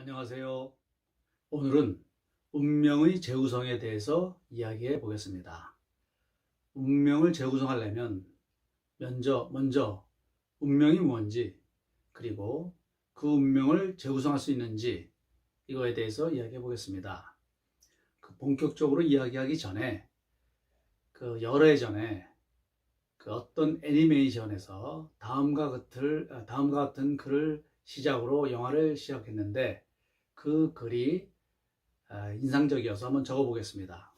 안녕하세요. 오늘은 운명의 재구성에 대해서 이야기해 보겠습니다. 운명을 재구성하려면 먼저 운명이 뭔지, 그리고 그 운명을 재구성할 수 있는지 이거에 대해서 이야기해 보겠습니다. 본격적으로 이야기하기 전에 여러 해 전에 어떤 애니메이션에서 다음과 같은 글을 시작으로 영화를 시작했는데 그 글이 인상적이어서 한번 적어 보겠습니다.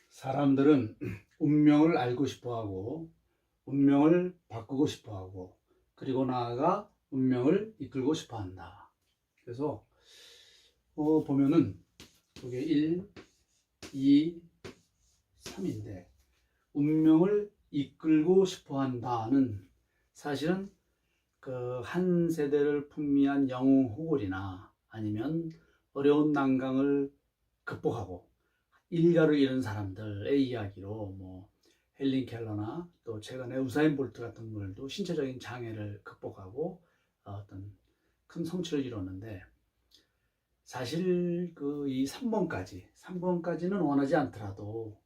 사람들은 운명을 알고 싶어 하고, 운명을 바꾸고 싶어 하고, 그리고 나아가 운명을 이끌고 싶어 한다. 그래서, 보면은, 이게 1, 2, 3인데, 운명을 이끌고 싶어 한다는 사실은 한 세대를 풍미한 영웅 호걸이나 아니면 어려운 난강을 극복하고 일가를 잃은 사람들의 이야기로 헬린 켈러나 또 최근에 우사인 볼트 같은 분들도 신체적인 장애를 극복하고 어떤 큰 성취를 이뤘는데 사실 이 3번까지는 원하지 않더라도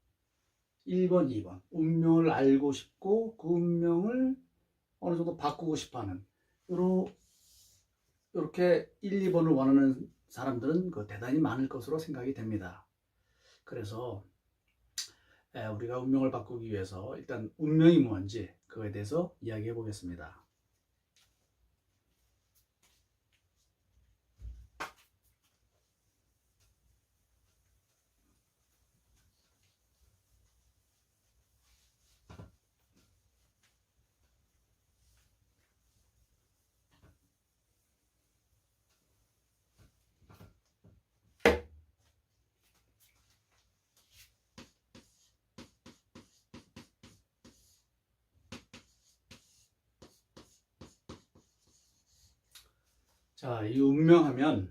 1번, 2번 운명을 알고 싶고 그 운명을 어느 정도 바꾸고 싶어하는 이렇게 1, 2번을 원하는 사람들은 대단히 많을 것으로 생각이 됩니다. 그래서 우리가 운명을 바꾸기 위해서 일단 운명이 뭔지 그거에 대해서 이야기해 보겠습니다. 자, 이 운명하면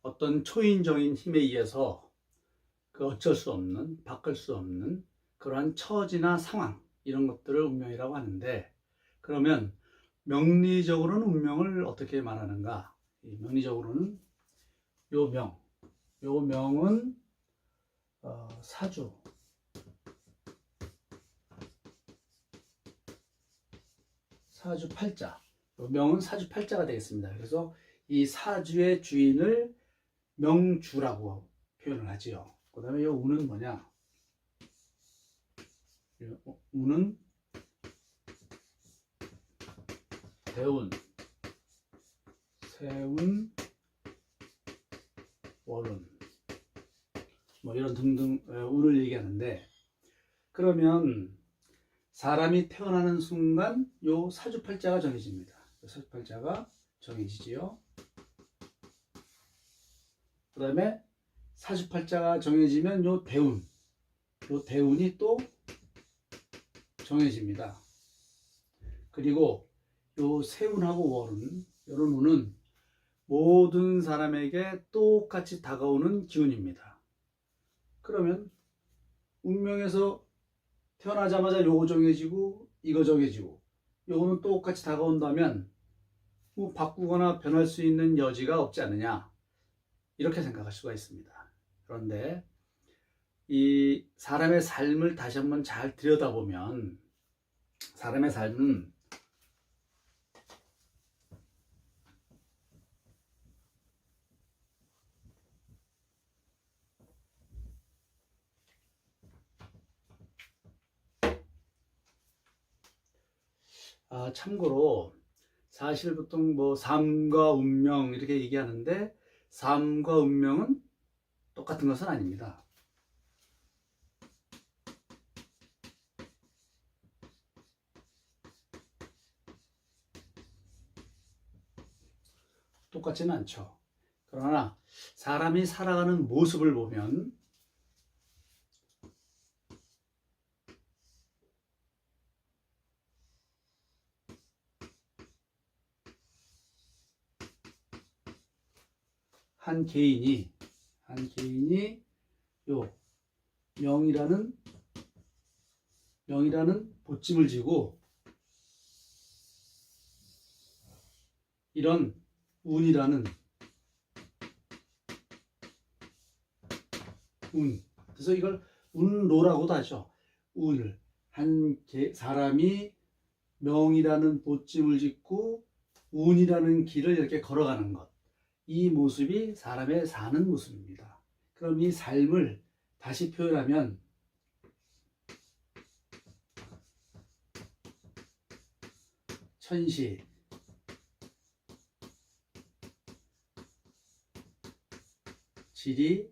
어떤 초인적인 힘에 의해서 어쩔 수 없는, 바꿀 수 없는 그러한 처지나 상황 이런 것들을 운명이라고 하는데 그러면 명리적으로는 운명을 어떻게 말하는가? 명리적으로는 요 명은 사주, 사주팔자. 요 명은 사주팔자가 되겠습니다. 그래서 이 사주의 주인을 명주라고 표현을 하지요. 그 다음에 이 운은 뭐냐? 운은 대운, 세운, 월운 이런 등등 운을 얘기하는데 그러면 사람이 태어나는 순간 요 사주팔자가 정해집니다. 사주팔자가 정해지지요. 그 다음에 사주팔자가 정해지면 요 대운이 또 정해집니다. 그리고 요 세운하고 월운, 이런 운은 모든 사람에게 똑같이 다가오는 기운입니다. 그러면 운명에서 태어나자마자 요거 정해지고 이거 정해지고 요거는 똑같이 다가온다면 바꾸거나 변할 수 있는 여지가 없지 않느냐. 이렇게 생각할 수가 있습니다. 그런데 이 사람의 삶을 다시 한번 잘 들여다보면 사람의 삶은 참고로 사실 보통 뭐 삶과 운명 이렇게 얘기하는데 삶과 운명은 똑같은 것은 아닙니다. 똑같지는 않죠. 그러나 사람이 살아가는 모습을 보면 한 개인이 요 명이라는 보찜을 지고 이런 운이라는 그래서 이걸 운로라고도 하죠. 운을 사람이 명이라는 보찜을 짓고 운이라는 길을 이렇게 걸어가는 것, 이 모습이 사람의 사는 모습입니다. 그럼 이 삶을 다시 표현하면 천시, 지리,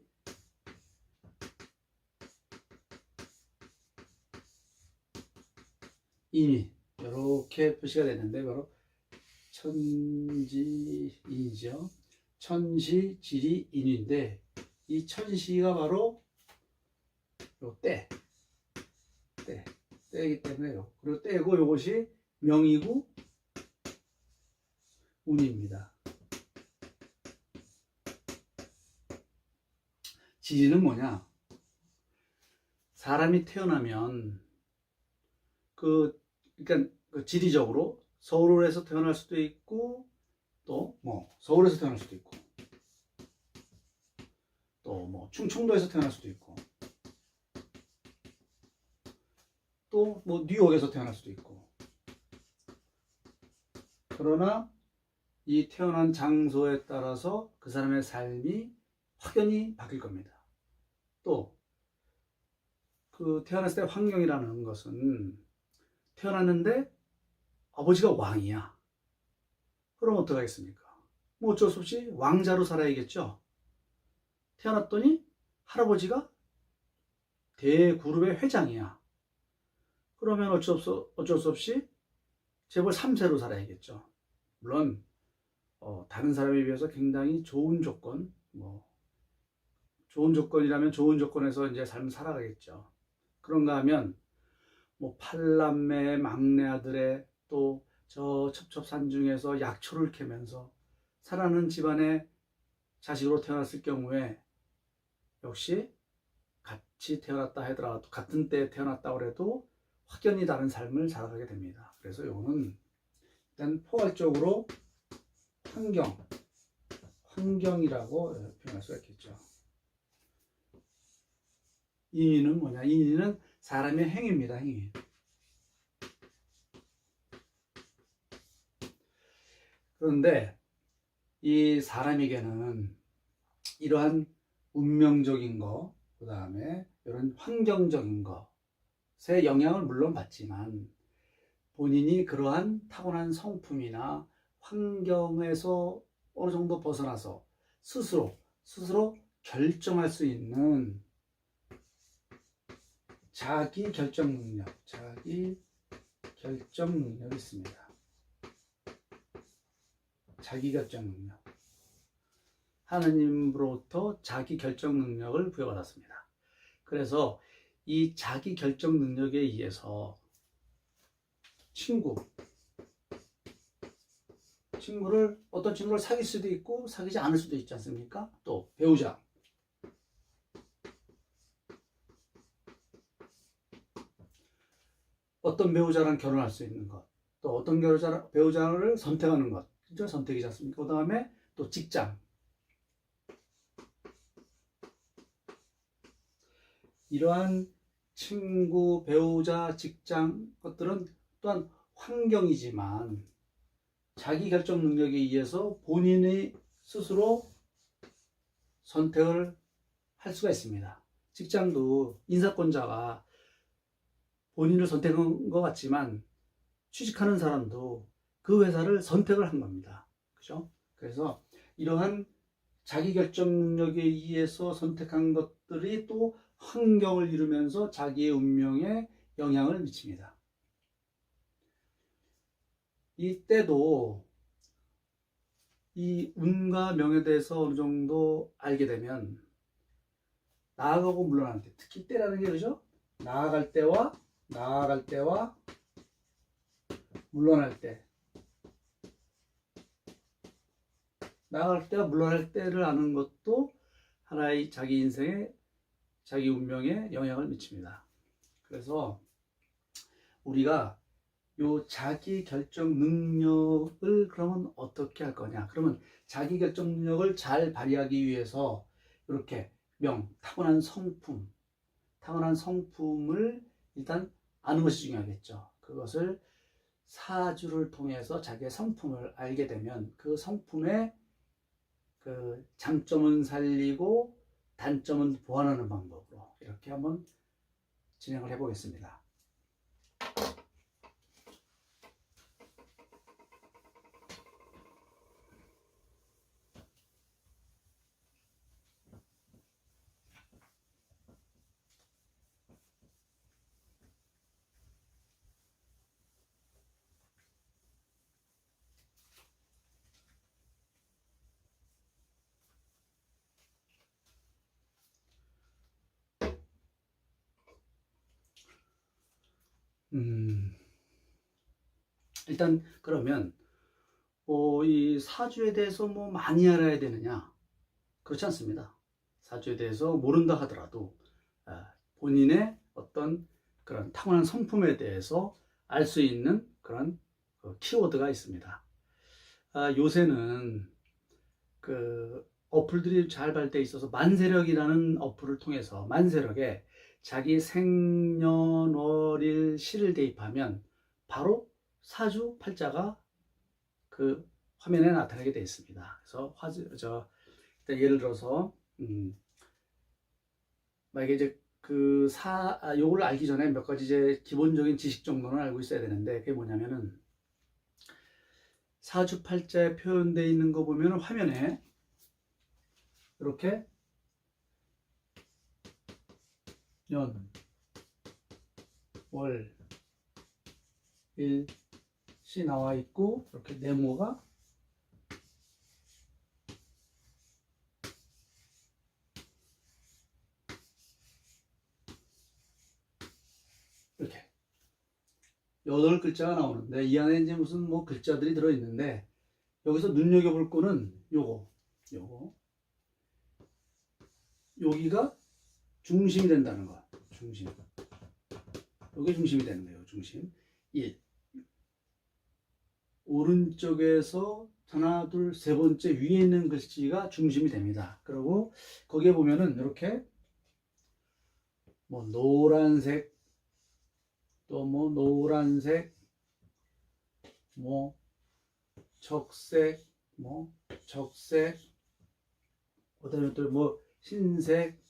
인위 이렇게 표시가 됐는데 바로 천지인이죠. 천시, 지리, 인위인데 이 천시가 바로 요 때이기 때문에요. 그리고 때고 이것이 명이고 운입니다. 지리는 뭐냐? 사람이 태어나면 그러니까 지리적으로 서울에서 태어날 수도 있고 또 뭐 서울에서 태어날 수도 있고 또 뭐 충청도에서 태어날 수도 있고 또 뭐 뉴욕에서 태어날 수도 있고 그러나 이 태어난 장소에 따라서 그 사람의 삶이 확연히 바뀔 겁니다. 또 그 태어났을 때 환경이라는 것은 태어났는데 아버지가 왕이야. 그럼 어떡하겠습니까? 뭐 어쩔 수 없이 왕자로 살아야겠죠. 태어났더니 할아버지가 대그룹의 회장이야. 그러면 어쩔 수 없이 재벌 3세로 살아야겠죠. 물론 다른 사람에 비해서 굉장히 좋은 조건, 좋은 조건이라면 좋은 조건에서 이제 삶을 살아가겠죠. 그런가 하면 뭐 8남매 막내 아들의 또 저 첩첩산중에서 약초를 캐면서 살아가는 집안의 자식으로 태어났을 경우에 역시 같이 태어났다 하더라도 같은 때에 태어났다고 해도 확연히 다른 삶을 살아가게 됩니다. 그래서 이거는 일단 포괄적으로 환경이라고 표현할 수가 있겠죠. 인위는 뭐냐? 인위는 사람의 행위입니다. 행위. 그런데 이 사람에게는 이러한 운명적인 거, 그 다음에 이런 환경적인 것의 영향을 물론 받지만 본인이 그러한 타고난 성품이나 환경에서 어느 정도 벗어나서 스스로 결정할 수 있는 자기 결정 능력이 있습니다. 자기 결정 능력. 하느님으로부터 자기 결정 능력을 부여받았습니다. 그래서 이 자기 결정 능력에 의해서 어떤 친구를 사귈 수도 있고 사귀지 않을 수도 있지 않습니까? 또 배우자. 어떤 배우자랑 결혼할 수 있는 것, 또 어떤 배우자를 선택하는 것, 진짜 선택이지 않습니까? 그 다음에 또 직장. 이러한 친구, 배우자, 직장 것들은 또한 환경이지만 자기 결정 능력에 의해서 본인이 스스로 선택을 할 수가 있습니다. 직장도 인사권자가 본인을 선택한 것 같지만 취직하는 사람도 그 회사를 선택을 한 겁니다. 그죠? 그래서 이러한 자기 결정 능력에 의해서 선택한 것들이 또 환경을 이루면서 자기의 운명에 영향을 미칩니다. 이때도 이 운과 명에 대해서 어느 정도 알게 되면 나아가고 물러날 때, 특히 때라는 게 그죠? 나아갈 때와 물러날 때, 나아갈 때와 물러날 때를 아는 것도 하나의 자기 인생에, 자기 운명에 영향을 미칩니다. 그래서 우리가 요 자기 결정 능력을 그러면 어떻게 할 거냐? 그러면 자기 결정 능력을 잘 발휘하기 위해서 이렇게 타고난 성품을 일단 아는 것이 중요하겠죠. 그것을 사주를 통해서 자기의 성품을 알게 되면 그 성품의 그 장점은 살리고 단점은 보완하는 방법으로 이렇게 한번 진행을 해보겠습니다. 일단 그러면 이 사주에 대해서 뭐 많이 알아야 되느냐? 그렇지 않습니다. 사주에 대해서 모른다 하더라도 본인의 어떤 그런 타고난 성품에 대해서 알 수 있는 그런 키워드가 있습니다. 요새는 그 어플들이 잘 발달돼 있어서 만세력이라는 어플을 통해서 만세력에 자기 생년월일 시를 대입하면 바로 사주 팔자가 그 화면에 나타나게 되어 있습니다. 그래서 일단 예를 들어서 만약에 이제 요걸 알기 전에 몇 가지 이제 기본적인 지식 정도는 알고 있어야 되는데, 그게 뭐냐면은 사주팔자에 표현되어 있는 거 보면 화면에 이렇게 년, 월, 일, 시 나와 있고, 이렇게 네모가 이렇게 8글자가 나오는데, 이 안에 이제 무슨 뭐 글자들이 들어있는데, 여기서 눈여겨볼 거는 요거 여기가 중심이 된다는 거. 중심. 요게 중심이 되는 거예요. 중심. 1. 오른쪽에서 하나, 둘, 세 번째 위에 있는 글씨가 중심이 됩니다. 그리고 거기에 보면은 이렇게 뭐 노란색, 또 뭐 노란색, 뭐 적색, 그다음에 또 뭐 흰색,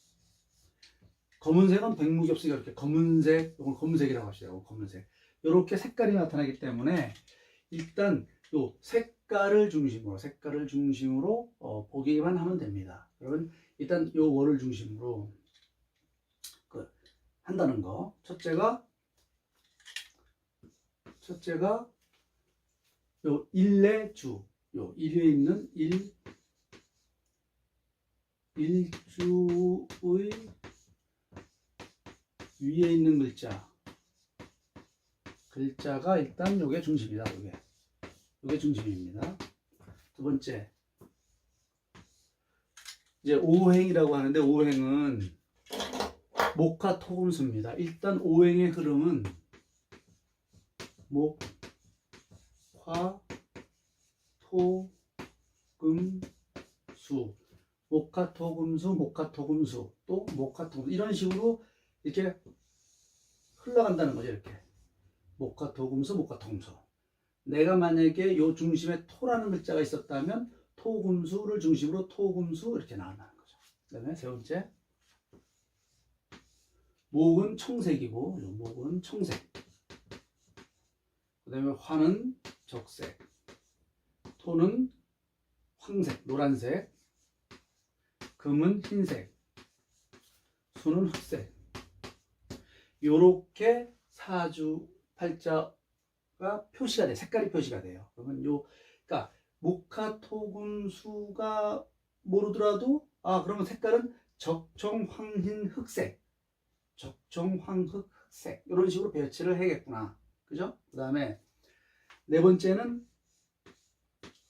검은색은 백목이 없으니까 이렇게 검은색, 이걸 검은색이라고 하시죠. 검은색. 이렇게 색깔이 나타나기 때문에 일단 요 색깔을 중심으로 보기만 하면 됩니다. 여러분 일단 요 월을 중심으로 한다는 거. 첫째가 요 일례주, 요 일에 있는 일주의 위에 있는 글자가 일단 요게 중심이다. 요게 중심입니다. 두 번째, 이제 오행이라고 하는데, 오행은 목화토금수입니다. 일단 오행의 흐름은 목, 화, 토, 금, 수, 목화토금수, 또 목화토금수, 이런 식으로 이렇게 흘러간다는 거죠. 이렇게 목화 토금수, 목화 토금수. 내가 만약에 요 중심에 토라는 글자가 있었다면 토금수를 중심으로 토금수 이렇게 나온다는 거죠. 그 다음에 세 번째, 목은 청색이고, 요 목은 청색. 그 다음에 화는 적색, 토는 황색, 노란색, 금은 흰색, 수는 흑색. 요렇게 사주 팔자가 표시가 돼, 색깔이 표시가 돼요. 그러면 그러니까 목화토금수가 모르더라도 그러면 색깔은 적청황흰 흑색, 적청황흑 흑색 이런 식으로 배치를 해야겠구나. 그죠? 그 다음에 네 번째는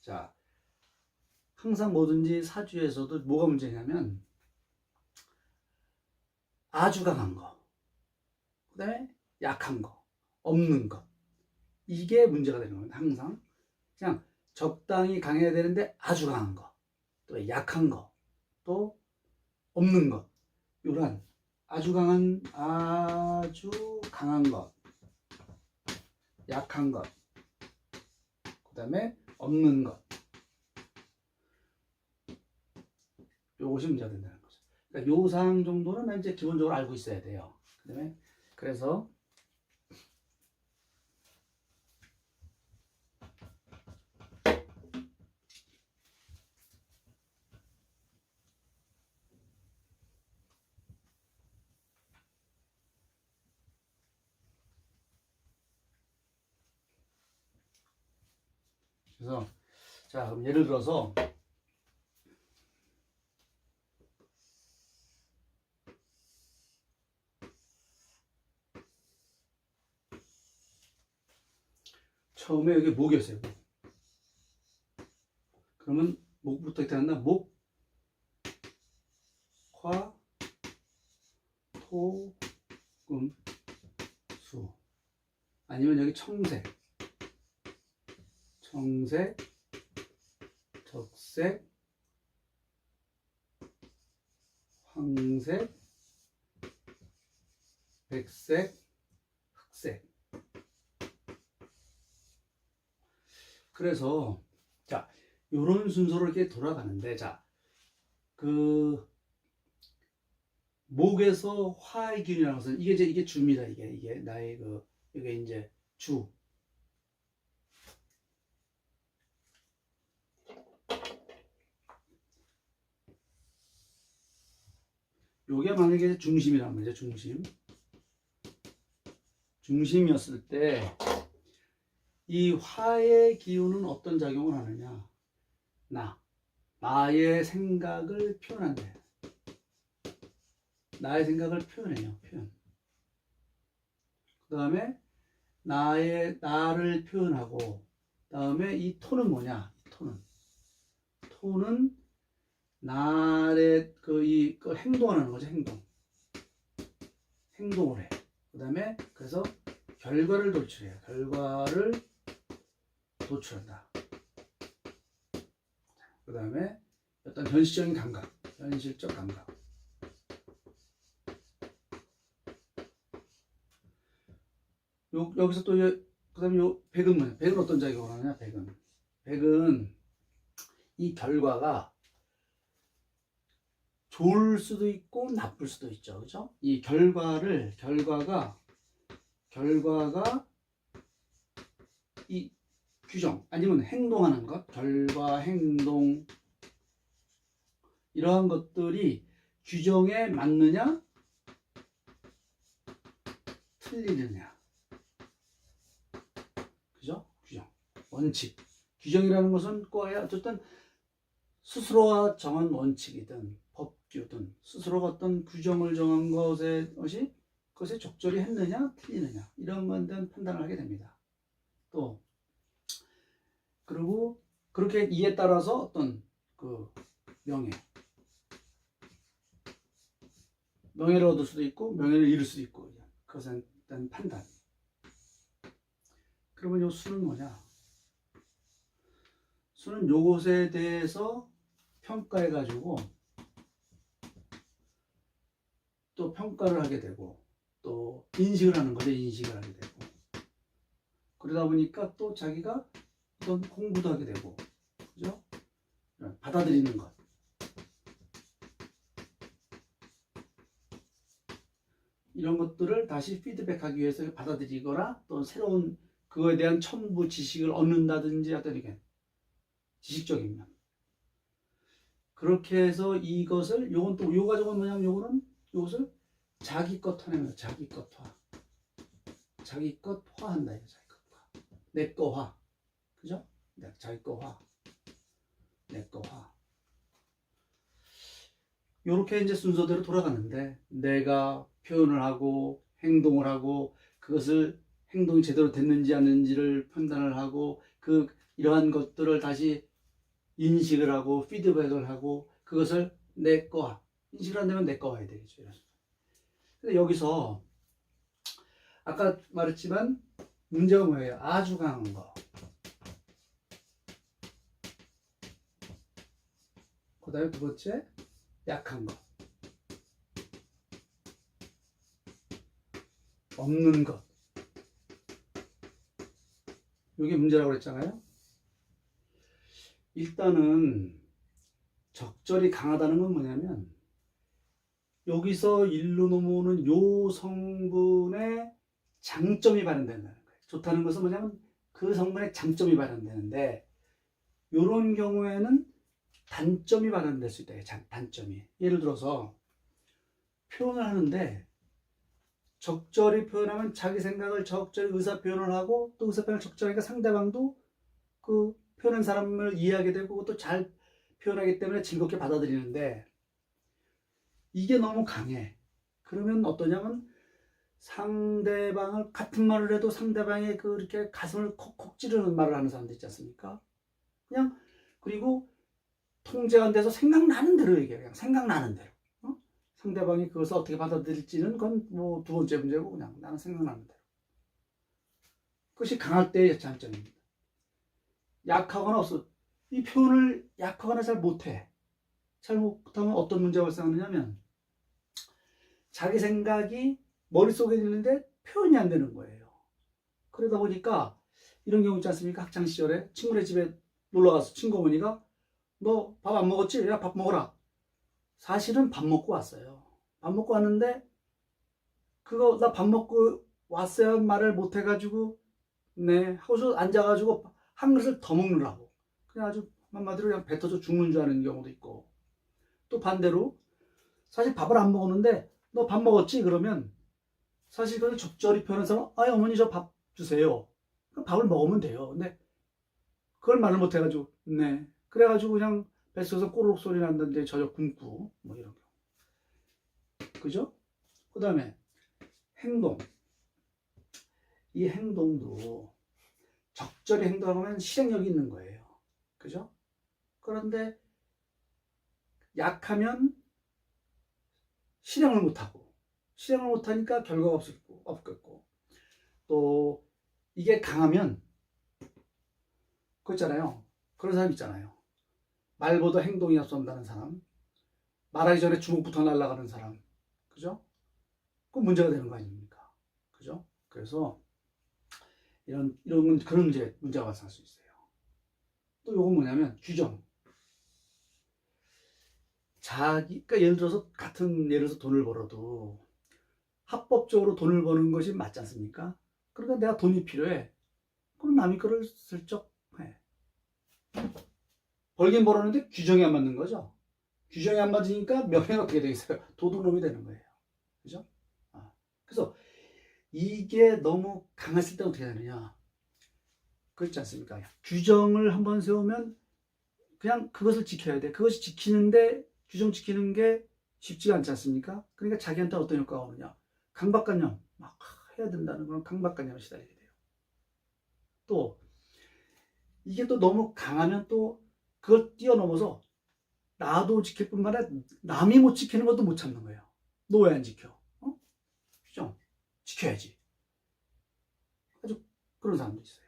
자, 항상 뭐든지 사주에서도 뭐가 문제냐면 아주 강한 거, 그 다음에 약한 거, 없는 것, 이게 문제가 되는 겁니다. 항상 그냥 적당히 강해야 되는데 아주 강한 거, 또 약한 거, 또 없는 것, 이런 아주 강한 것, 약한 것, 그 다음에 없는 것, 요것이 문제가 된다는 거죠. 그러니까 요 사항 정도는 이제 기본적으로 알고 있어야 돼요. 그다음에 그래서 자, 그럼 예를 들어서 처음에 여기 목이었어요. 목. 그러면 목부터 이렇게 한다. 목, 화, 토, 금, 수. 아니면 여기 청색, 적색, 황색, 백색, 흑색. 그래서 자, 요런 순서로 이렇게 돌아가는데, 자, 그 목에서 화의 기운이라는 것은 이게 주입니다. 이게 나의 이게 이제 주. 요게 만약에 중심이란 말이죠. 중심이었을 때 이 화의 기운은 어떤 작용을 하느냐? 나의 생각을 표현한대. 나의 생각을 표현해요. 표현. 그 다음에 나를 표현하고, 그 다음에 이 토는 뭐냐? 토는 나의 행동하는 거죠. 행동을 해. 그 다음에 그래서 결과를 도출해요. 결과를 도출한다. 그 다음에 어떤 현실적 감각. 여기서 또 그 다음에 백은 뭐냐? 백은 어떤 작용을 하느냐? 백은 이 결과가 좋을 수도 있고 나쁠 수도 있죠. 그죠? 이 결과가 이 규정 아니면 행동하는 것, 결과, 행동, 이러한 것들이 규정에 맞느냐 틀리느냐. 그죠? 규정, 원칙. 규정이라는 것은 어쨌든 스스로가 정한 원칙이든 법규든 스스로가 어떤 규정을 정한 그것에 적절히 했느냐 틀리느냐, 이런 것에 대한 판단을 하게 됩니다. 또 그리고 그렇게 이에 따라서 어떤 명예를 얻을 수도 있고 명예를 잃을 수도 있고, 그것에 대한 판단. 그러면 요 수는 뭐냐? 수는 요것에 대해서 평가해 가지고 또 평가를 하게 되고, 또 인식을 하는 거죠. 인식을 하게 되고. 그러다 보니까 또 자기가 어떤 공부도 하게 되고, 그죠? 받아들이는 것. 이런 것들을 다시 피드백하기 위해서 받아들이거나 또 새로운 그거에 대한 첨부 지식을 얻는다든지 어떤 이게 지식적인 면. 그렇게 해서 이것을 요건 또 요 과정은 뭐냐면 요거는 요것을 자기 것화내면 자기 것화. 자기 것화한다 이거 자기 것화. 내 거화. 그죠? 자기 거화. 내 거화. 요렇게 이제 순서대로 돌아가는데 내가 표현을 하고 행동을 하고 그것을 행동이 제대로 됐는지 아닌지를 판단을 하고 그 이러한 것들을 다시 인식을 하고 피드백을 하고 그것을 내 거화. 인식을 안 되면 내 거화야 되겠죠. 근데 여기서 아까 말했지만 문제가 뭐예요? 아주 강한 거. 그 다음에 두 번째 약한 거. 없는 것. 이게 문제라고 그랬잖아요. 일단은 적절히 강하다는 건 뭐냐면 여기서 일로 넘어오는 요 성분의 장점이 발현된다는 거예요. 좋다는 것은 뭐냐면 그 성분의 장점이 발현되는데 이런 경우에는 단점이 발현될 수 있다. 단점이. 예를 들어서 표현을 하는데 적절히 표현하면 자기 생각을 적절히 의사 표현을 하고 또 의사 표현을 적절히 하니까 상대방도 그 표현한 사람을 이해하게 되고 또 잘 표현하기 때문에 즐겁게 받아들이는데 이게 너무 강해. 그러면 어떠냐면 상대방을 같은 말을 해도 상대방의 그렇게 가슴을 콕콕 찌르는 말을 하는 사람들 있지 않습니까? 그냥 그리고 통제가 안 돼서 생각나는 대로 얘기해요. 그냥 생각나는 대로. 상대방이 그것을 어떻게 받아들일지는 그건 뭐 두 번째 문제고 그냥 나는 생각나는 대로. 그것이 강할 때의 장점입니다. 약하거나 없어. 이 표현을 약하거나 잘 못해. 잘 못하면 어떤 문제가 발생하느냐면 자기 생각이 머릿속에 있는데 표현이 안 되는 거예요. 그러다 보니까 이런 경우 있지 않습니까? 학창시절에 친구네 집에 놀러가서 친구 어머니가 너 밥 안 먹었지? 야, 밥 먹어라. 사실은 밥 먹고 왔어요. 밥 먹고 왔는데 그거 나 밥 먹고 왔어요 말을 못 해가지고 네 하고서 앉아가지고 한 그릇을 더 먹느라고 그냥 아주 한마디로 그냥 배 터져 죽는 줄 아는 경우도 있고 또 반대로 사실 밥을 안 먹었는데 너 밥 먹었지? 그러면 사실 그걸 적절히 표현해서 아 어머니 저 밥 주세요. 밥을 먹으면 돼요. 근데 그걸 말을 못 해가지고 네 그래가지고 그냥 뱃속에서 꼬르륵 소리 난다는데 저녁 굶고 뭐 이런 거 그죠? 그 다음에 행동. 이 행동도 적절히 행동하면 실행력이 있는 거예요. 그죠? 그런데 약하면 실행을 못하고 실행을 못하니까 결과가 없겠고 또 이게 강하면 그거 있잖아요. 그런 사람 있잖아요. 말보다 행동이 앞선다는 사람, 말하기 전에 주먹부터 날아가는 사람, 그죠? 그 문제가 되는 거 아닙니까? 그죠? 그래서 이런 그런 문제가 발생할 수 있어요. 또 요건 뭐냐면 규정. 그러니까 예를 들어서 예를 들어서 돈을 벌어도 합법적으로 돈을 버는 것이 맞지 않습니까? 그러니까 내가 돈이 필요해. 그럼 남이 거를 슬쩍 해. 벌긴 벌었는데 규정이 안 맞는 거죠. 규정이 안 맞으니까 명예가 어떻게 되겠어요? 도둑놈이 되는 거예요. 그죠? 그래서 이게 너무 강했을 때 어떻게 되느냐? 그렇지 않습니까? 규정을 한번 세우면 그냥 그것을 지켜야 돼. 그것이 지키는데 규정 지키는 게 쉽지가 않지 않습니까? 그러니까 자기한테 어떤 효과가 오느냐? 강박관념 막 해야 된다는 그런 강박관념에 시달리게 돼요. 또 이게 또 너무 강하면 또 그걸 뛰어넘어서 나도 지킬 뿐만 아니라 남이 못 지키는 것도 못 참는 거예요. 너 왜 안 지켜? 규정 지켜야지. 아주 그런 사람도 있어요.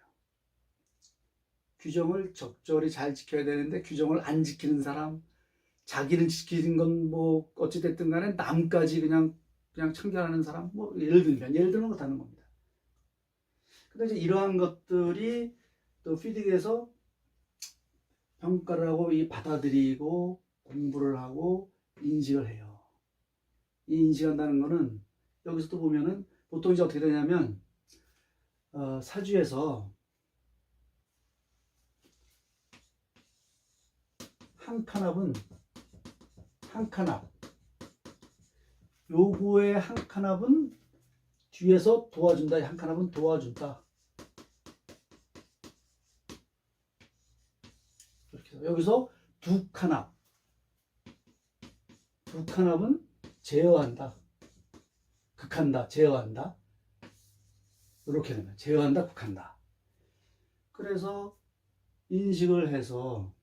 규정을 적절히 잘 지켜야 되는데 규정을 안 지키는 사람, 자기는 지키는 건 뭐 어찌됐든 간에 남까지 그냥 그냥 참견하는 사람, 뭐 예를 들면 그렇다는 겁니다. 근데 이제 이러한 것들이 또 피드에서 평가를 하고 이 받아들이고 공부를 하고 인식을 해요. 이 인식한다는 거는 여기서 또 보면은 보통 이제 어떻게 되냐면 사주에서 한 칸압 요거의 한 칸압은 뒤에서 도와준다. 한 칸압은 도와준다. 이렇게 해서 여기서 두 칸압은 제어한다. 극한다. 제어한다. 이렇게 되면 제어한다. 극한다. 그래서 인식을 해서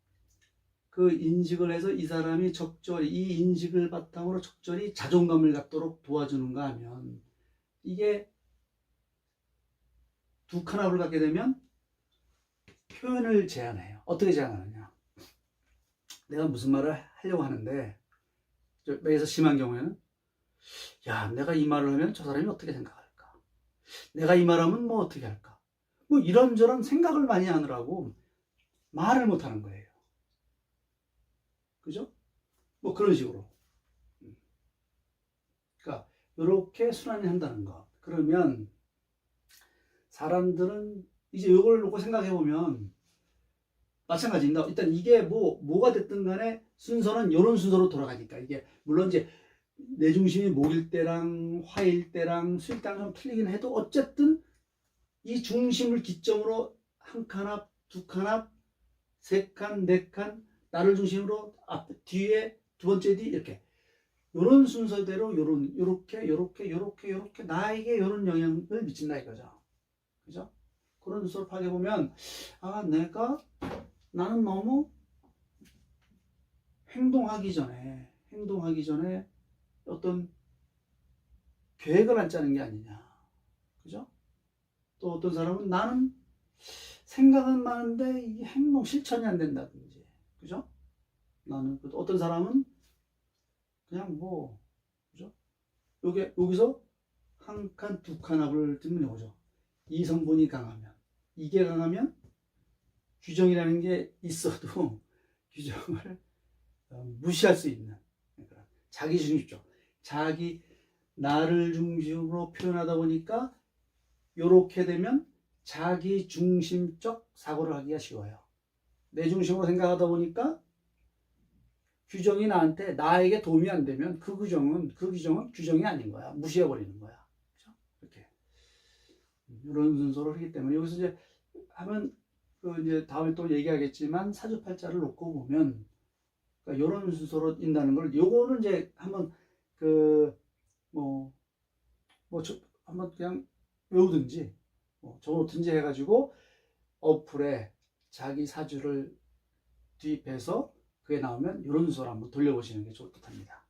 이 사람이 적절히 이 인식을 바탕으로 적절히 자존감을 갖도록 도와주는가 하면 이게 두 칸압을 갖게 되면 표현을 제한해요. 어떻게 제한하느냐? 내가 무슨 말을 하려고 하는데 여기서 심한 경우에는 야, 내가 이 말을 하면 저 사람이 어떻게 생각할까? 내가 이 말하면 뭐 어떻게 할까? 뭐 이런저런 생각을 많이 하느라고 말을 못 하는 거예요. 그죠? 뭐 그런 식으로. 그러니까 이렇게 순환이 한다는 거. 그러면 사람들은 이제 이걸 놓고 생각해 보면 마찬가지입니다. 일단 이게 뭐가 됐든 간에 순서는 이런 순서로 돌아가니까 이게 물론 이제 내 중심이 목일 때랑 화일 때랑 수일 때랑 좀 틀리긴 해도 어쨌든 이 중심을 기점으로 한 칸 앞, 두 칸 앞, 세 칸, 네 칸 나를 중심으로 앞, 뒤에 두 번째 뒤 이렇게 요런 순서대로 요렇게 나에게 요런 영향을 미친다 이거죠. 그죠? 그런 순서를 파악해 보면 나는 너무 행동하기 전에 어떤 계획을 안 짜는 게 아니냐. 그죠? 또 어떤 사람은 나는 생각은 많은데 이 행동 실천이 안 된다든지. 그죠? 나는 어떤 사람은 그냥 그죠? 여기서 한 칸, 두 칸 압을 듣는 거죠. 이 성분이 이게 강하면 규정이라는 게 있어도 규정을 무시할 수 있는 자기 중심적 나를 중심으로 표현하다 보니까 이렇게 되면 자기 중심적 사고를 하기가 쉬워요. 내 중심으로 생각하다 보니까 규정이 나에게 도움이 안 되면 그 규정은 규정이 아닌 거야. 무시해 버리는 거야. 그렇죠? 이렇게 이런 순서를 하기 때문에 여기서 이제 하면 이제 다음에 또 얘기하겠지만 사주팔자를 놓고 보면 그러니까 이런 순서로 인다는 걸 요거는 이제 한번 한번 그냥 외우든지 적어놓든지 해가지고 어플에 자기 사주를 뒤입해서 그게 나오면 이런 순서로 한번 돌려보시는 게 좋을 듯 합니다.